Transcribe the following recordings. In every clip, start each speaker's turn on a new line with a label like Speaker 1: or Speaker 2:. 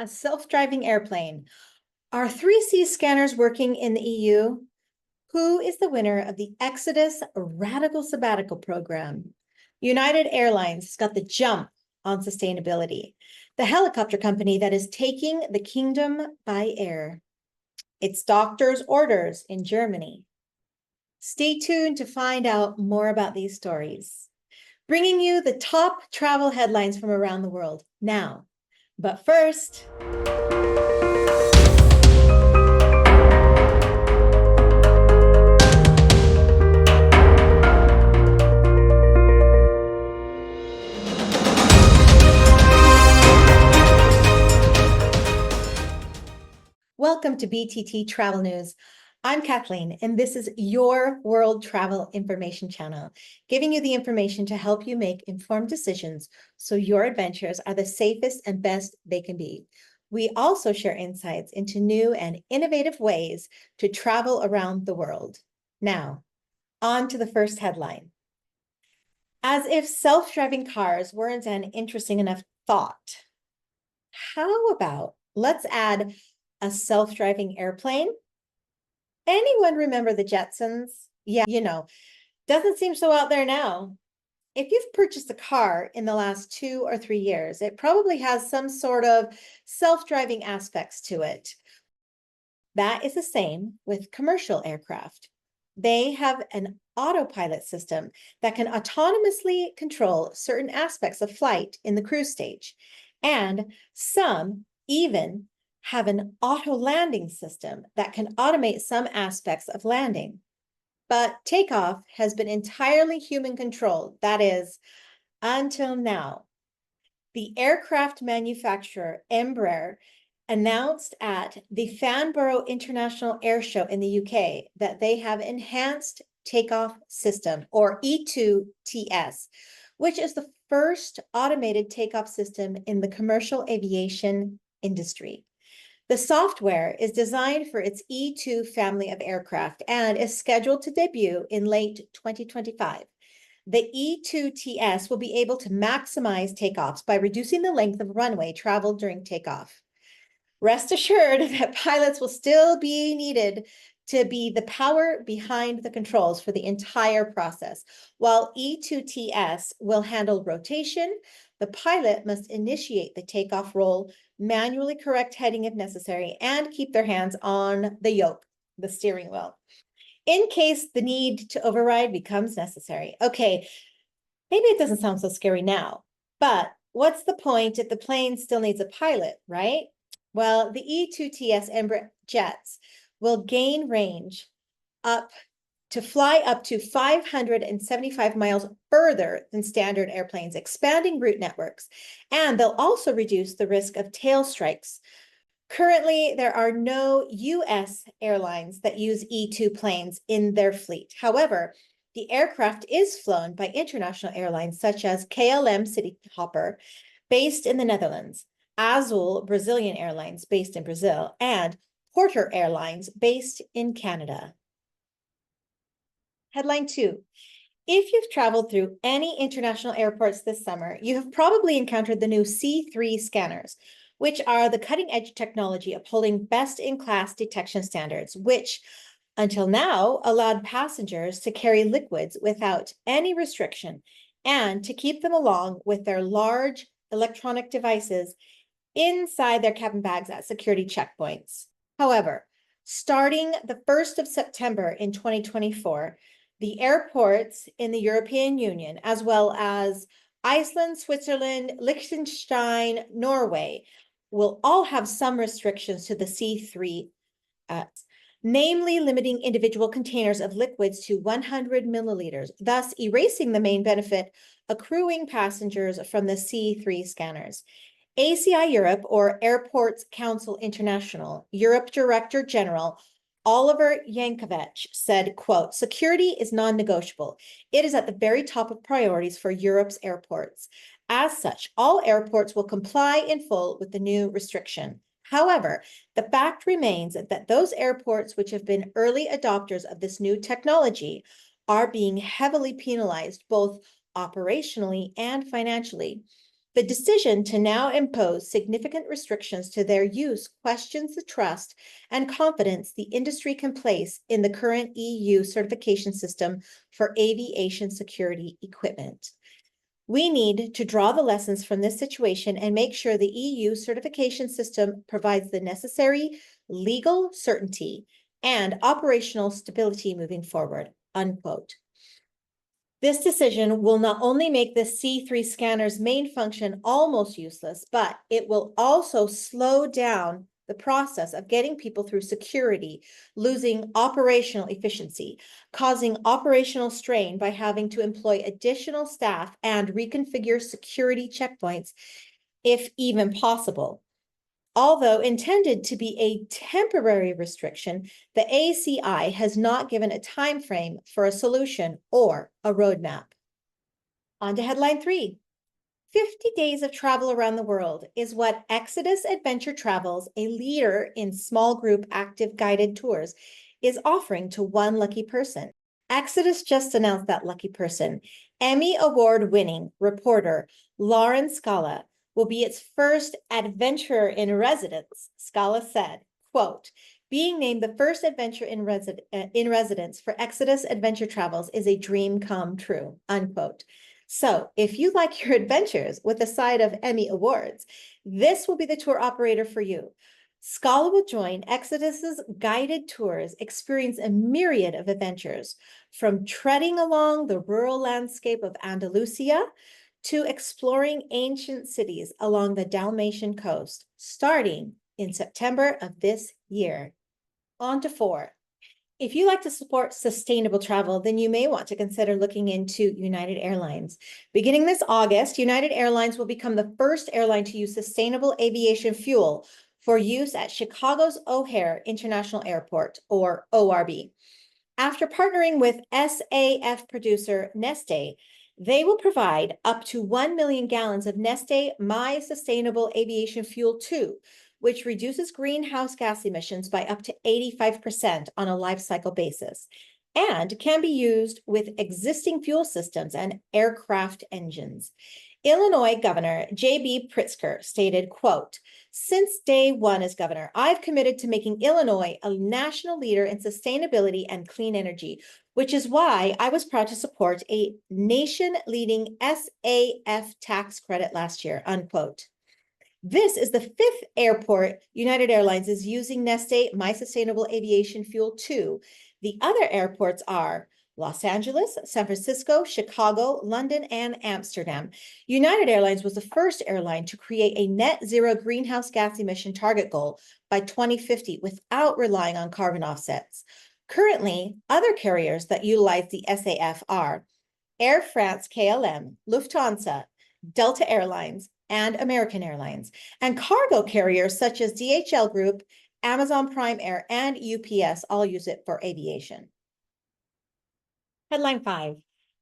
Speaker 1: A self-driving airplane. Are 3C scanners working in the EU? Who is the winner of the Exodus Radical Sabbatical program? United Airlines has got the jump on sustainability. The helicopter company that is taking the kingdom by air. It's doctor's orders in Germany. Stay tuned to find out more about these stories. Bringing you the top travel headlines from around the world now. But first, welcome to BTT Travel News. I'm Kathleen, and this is your World Travel Information Channel, giving you the information to help you make informed decisions so your adventures are the safest and best they can be. We also share insights into new and innovative ways to travel around the world. Now, on to the first headline. As if self-driving cars weren't an interesting enough thought, how about let's add a self-driving airplane? Anyone remember the Jetsons? Yeah, doesn't seem so out there now. If you've purchased a car in the last 2 or 3 years, it probably has some sort of self-driving aspects to it. That is the same with commercial aircraft. They have an autopilot system that can autonomously control certain aspects of flight in the cruise stage, and some even have an auto landing system that can automate some aspects of landing. But takeoff has been entirely human controlled, that is, until now. The aircraft manufacturer Embraer announced at the Farnborough International Air Show in the UK that they have enhanced takeoff system, or E2TS, which is the first automated takeoff system in the commercial aviation industry. The software is designed for its E2 family of aircraft and is scheduled to debut in late 2025. The E2TS will be able to maximize takeoffs by reducing the length of runway traveled during takeoff. Rest assured that pilots will still be needed to be the power behind the controls for the entire process. While E2TS will handle rotation, the pilot must initiate the takeoff roll, manually correct heading if necessary, and keep their hands on the yoke, the steering wheel, in case the need to override becomes necessary. Okay, maybe it doesn't sound so scary now, but what's the point if the plane still needs a pilot, right? Well, the E2TS Embraer jets will gain range up to fly up to 575 miles further than standard airplanes, expanding route networks, and they'll also reduce the risk of tail strikes. Currently, there are no US airlines that use E2 planes in their fleet. However, the aircraft is flown by international airlines such as KLM Cityhopper, based in the Netherlands, Azul Brazilian Airlines, based in Brazil, and Porter Airlines, based in Canada. Headline 2. If you've traveled through any international airports this summer, you have probably encountered the new C3 scanners, which are the cutting-edge technology upholding best-in-class detection standards, which, until now, allowed passengers to carry liquids without any restriction and to keep them along with their large electronic devices inside their cabin bags at security checkpoints. However, starting the 1st of September in 2024, the airports in the European Union, as well as Iceland, Switzerland, Liechtenstein, Norway, will all have some restrictions to the C3, namely limiting individual containers of liquids to 100 milliliters, thus erasing the main benefit accruing passengers from the C3 scanners. ACI Europe, or Airports Council International, Europe Director General Oliver Yankovic said, quote, "Security is non-negotiable. It is at the very top of priorities for Europe's airports. As such, all airports will comply in full with the new restriction. However, the fact remains that those airports which have been early adopters of this new technology are being heavily penalized, both operationally and financially. The decision to now impose significant restrictions to their use questions the trust and confidence the industry can place in the current EU certification system for aviation security equipment. We need to draw the lessons from this situation and make sure the EU certification system provides the necessary legal certainty and operational stability moving forward, unquote. This decision will not only make the C3 scanner's main function almost useless, but it will also slow down the process of getting people through security, losing operational efficiency, causing operational strain by having to employ additional staff and reconfigure security checkpoints, if even possible. Although intended to be a temporary restriction, the ACI has not given a time frame for a solution or a roadmap. On to headline 3. 50 days of travel around the world is what Exodus Adventure Travels, a leader in small group active guided tours, is offering to one lucky person. Exodus just announced that lucky person. Emmy Award-winning reporter Lauren Scala will be its first adventurer in residence, Scala said, quote, "Being named the first adventure in residence for Exodus Adventure Travels is a dream come true," unquote. So if you like your adventures with a side of Emmy Awards, this will be the tour operator for you. Scala will join Exodus's guided tours, experience a myriad of adventures, from treading along the rural landscape of Andalusia to exploring ancient cities along the Dalmatian coast, starting in September of this year. On to 4. If you like to support sustainable travel, then you may want to consider looking into United Airlines. Beginning this August, United Airlines will become the first airline to use sustainable aviation fuel for use at Chicago's O'Hare International Airport, or ORB. After partnering with SAF producer Neste, they will provide up to 1 million gallons of Neste My Sustainable Aviation Fuel 2, which reduces greenhouse gas emissions by up to 85% on a life cycle basis, and can be used with existing fuel systems and aircraft engines. Illinois Governor J.B. Pritzker stated, quote, "Since day one as governor, I've committed to making Illinois a national leader in sustainability and clean energy, which is why I was proud to support a nation-leading SAF tax credit last year," unquote. This is the 5th airport United Airlines is using Neste My Sustainable Aviation Fuel 2. The other airports are Los Angeles, San Francisco, Chicago, London, and Amsterdam. United Airlines was the first airline to create a net zero greenhouse gas emission target goal by 2050 without relying on carbon offsets. Currently, other carriers that utilize the SAF are Air France KLM, Lufthansa, Delta Airlines, and American Airlines, and cargo carriers such as DHL Group, Amazon Prime Air, and UPS all use it for aviation. Headline 5.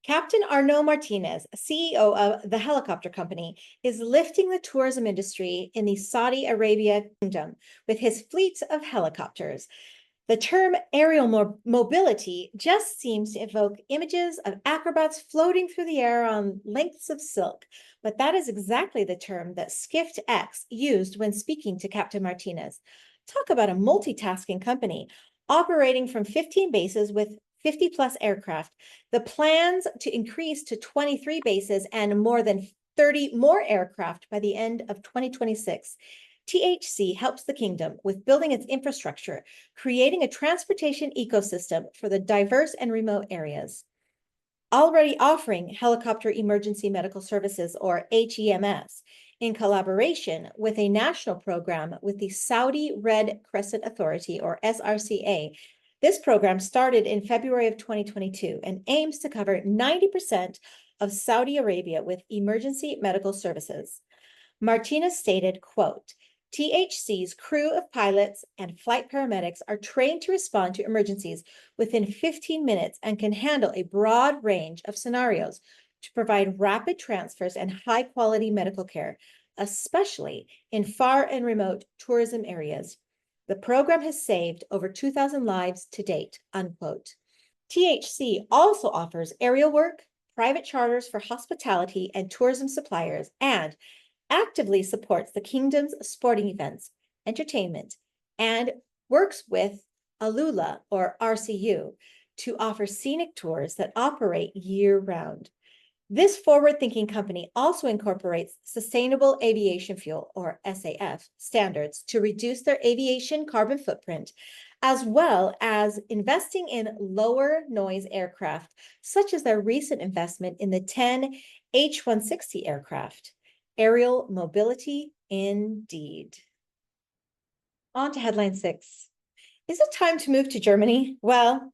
Speaker 1: Captain Arnaud Martinez, CEO of the helicopter company, is lifting the tourism industry in the Saudi Arabia kingdom with his fleet of helicopters. The term aerial mobility just seems to evoke images of acrobats floating through the air on lengths of silk, but that is exactly the term that Skift X used when speaking to Captain Martinez. Talk about a multitasking company operating from 15 bases with 50 plus aircraft. The plans to increase to 23 bases and more than 30 more aircraft by the end of 2026. THC helps the kingdom with building its infrastructure, creating a transportation ecosystem for the diverse and remote areas. Already offering helicopter emergency medical services, or HEMS, in collaboration with a national program with the Saudi Red Crescent Authority, or SRCA. This program started in February of 2022 and aims to cover 90% of Saudi Arabia with emergency medical services. Martinez stated, quote, "THC's crew of pilots and flight paramedics are trained to respond to emergencies within 15 minutes and can handle a broad range of scenarios to provide rapid transfers and high-quality medical care, especially in far and remote tourism areas. The program has saved over 2,000 lives to date," unquote. THC also offers aerial work, private charters for hospitality and tourism suppliers, and actively supports the kingdom's sporting events, entertainment, and works with ALULA or RCU to offer scenic tours that operate year-round. This forward-thinking company also incorporates sustainable aviation fuel, or SAF, standards to reduce their aviation carbon footprint, as well as investing in lower noise aircraft, such as their recent investment in the 10 H-160 aircraft. Aerial mobility, indeed. On to headline 6. Is it time to move to Germany? Well,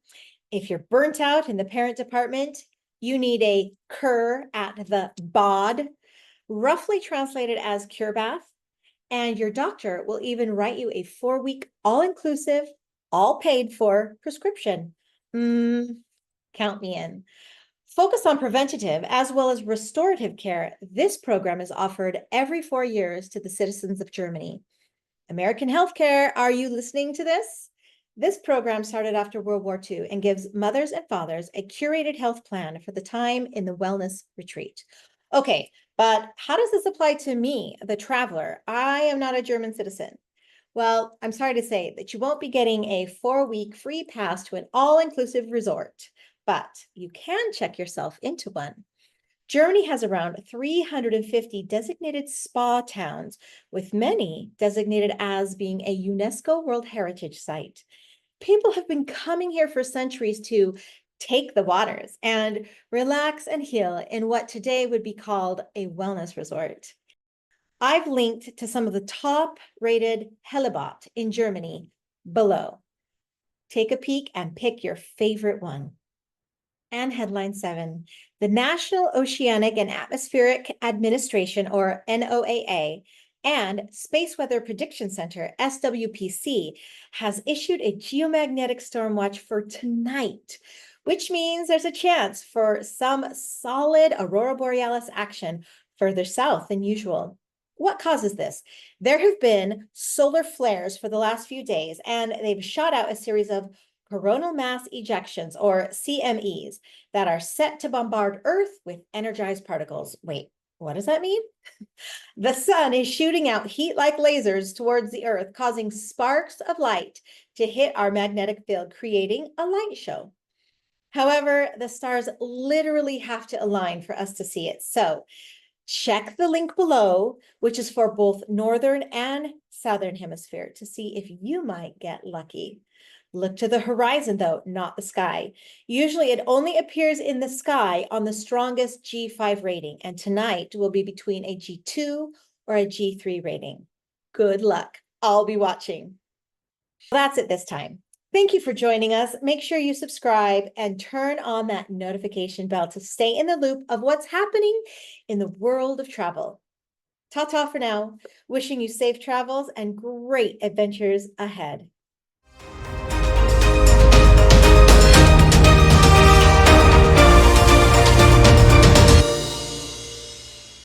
Speaker 1: if you're burnt out in the parent department, you need a Kur at the Bad, roughly translated as cure bath, and your doctor will even write you a 4-week all-inclusive, all paid for prescription. Count me in. Focus on preventative as well as restorative care. This program is offered every 4 years to the citizens of Germany. American healthcare, are you listening to this? This program started after World War II and gives mothers and fathers a curated health plan for the time in the wellness retreat. Okay, but how does this apply to me, the traveler? I am not a German citizen. Well, I'm sorry to say that you won't be getting a 4-week free pass to an all-inclusive resort, but you can check yourself into one. Germany has around 350 designated spa towns, with many designated as being a UNESCO World Heritage Site. People have been coming here for centuries to take the waters and relax and heal in what today would be called a wellness resort. I've linked to some of the top-rated Helibad in Germany below. Take a peek and pick your favorite one. And headline 7, the National Oceanic and Atmospheric Administration, or NOAA, and Space Weather Prediction Center, SWPC, has issued a geomagnetic storm watch for tonight, which means there's a chance for some solid aurora borealis action further south than usual. What causes this? There have been solar flares for the last few days, and they've shot out a series of coronal mass ejections, or CMEs, that are set to bombard Earth with energized particles. Wait, what does that mean? The sun is shooting out heat like lasers towards the Earth, causing sparks of light to hit our magnetic field, creating a light show. However, the stars literally have to align for us to see it. So check the link below, which is for both Northern and Southern Hemisphere, to see if you might get lucky. Look to the horizon, though, not the sky. Usually it only appears in the sky on the strongest G5 rating, and tonight will be between a G2 or a G3 rating. Good luck. I'll be watching. Well, that's it this time. Thank you for joining us. Make sure you subscribe and turn on that notification bell to stay in the loop of what's happening in the world of travel. Ta-ta for now. Wishing you safe travels and great adventures ahead.